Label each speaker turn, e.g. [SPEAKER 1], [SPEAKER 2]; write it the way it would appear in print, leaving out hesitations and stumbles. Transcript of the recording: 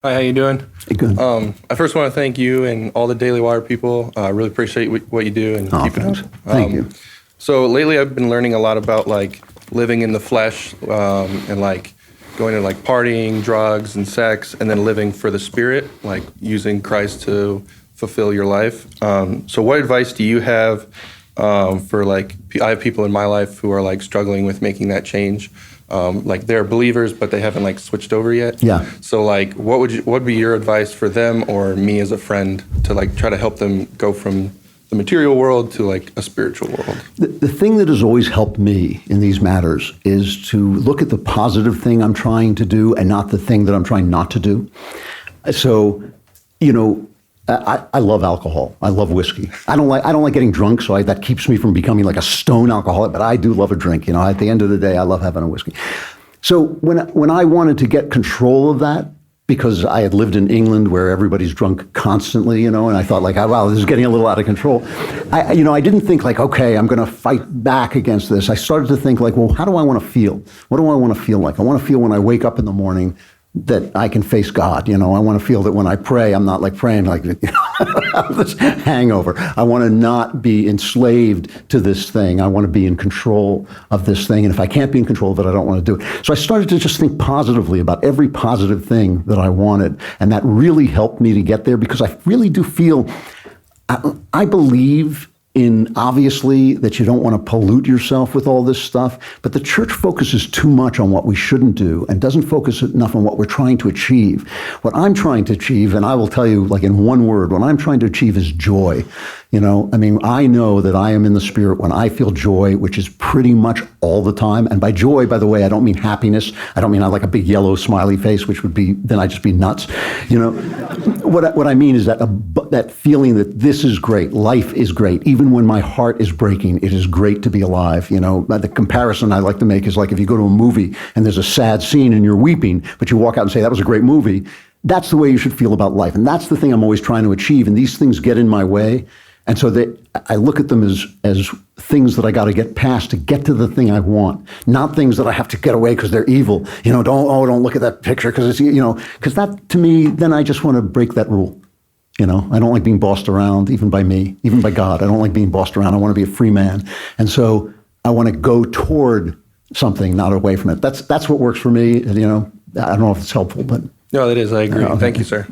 [SPEAKER 1] Hi, how you doing?
[SPEAKER 2] Hey, good.
[SPEAKER 1] I first want to thank you and all the Daily Wire people. I really appreciate what you do and keep it up.
[SPEAKER 2] Thanks. Thank you.
[SPEAKER 1] So lately, I've been learning a lot about like living in the flesh and like going to like partying, drugs, and sex, and then living for the spirit, like using Christ to fulfill your life. So, what advice do you have for like I have people in my life who are like struggling with making that change? Like they're believers, but they haven't like switched over yet.
[SPEAKER 2] Yeah.
[SPEAKER 1] So like, what would be your advice for them or me as a friend to like try to help them go from the material world to like a spiritual world?
[SPEAKER 2] The thing that has always helped me in these matters is to look at the positive thing I'm trying to do and not the thing that I'm trying not to do. So, I love alcohol. I love whiskey. I don't like getting drunk, so that keeps me from becoming like a stone alcoholic. But I do love a drink. At the end of the day, I love having a whiskey. So when I wanted to get control of that, because I had lived in England where everybody's drunk constantly, and I thought like, wow, this is getting a little out of control. I didn't think like, okay, I'm going to fight back against this. I started to think like, well, how do I want to feel? What do I want to feel like? I want to feel when I wake up in the morning that I can face God. I want to feel that when I pray, I'm not like praying like this hangover. I want to not be enslaved to this thing. I want to be in control of this thing. And if I can't be in control of it, I don't want to do it. So I started to just think positively about every positive thing that I wanted. And that really helped me to get there because I really do feel, I believe in obviously that you don't want to pollute yourself with all this stuff, but the church focuses too much on what we shouldn't do and doesn't focus enough on what we're trying to achieve. What I'm trying to achieve, and I will tell you like in one word, what I'm trying to achieve is joy. I know that I am in the Spirit when I feel joy, which is pretty much all the time. And by joy, by the way, I don't mean happiness. I don't mean I like a big yellow smiley face, which would be, then I'd just be nuts. What I mean is that feeling that this is great, life is great. Even when my heart is breaking, it is great to be alive. The comparison I like to make is like if you go to a movie and there's a sad scene and you're weeping, but you walk out and say, that was a great movie. That's the way you should feel about life. And that's the thing I'm always trying to achieve. And these things get in my way. And so I look at them as things that I got to get past to get to the thing I want, not things that I have to get away because they're evil. Don't look at that picture because it's, because that to me, then I just want to break that rule. I don't like being bossed around, even by me, even by God. I don't like being bossed around. I want to be a free man. And so I want to go toward something, not away from it. That's what works for me. I don't know if it's helpful, but.
[SPEAKER 1] No, it is. I agree. Thank you, sir.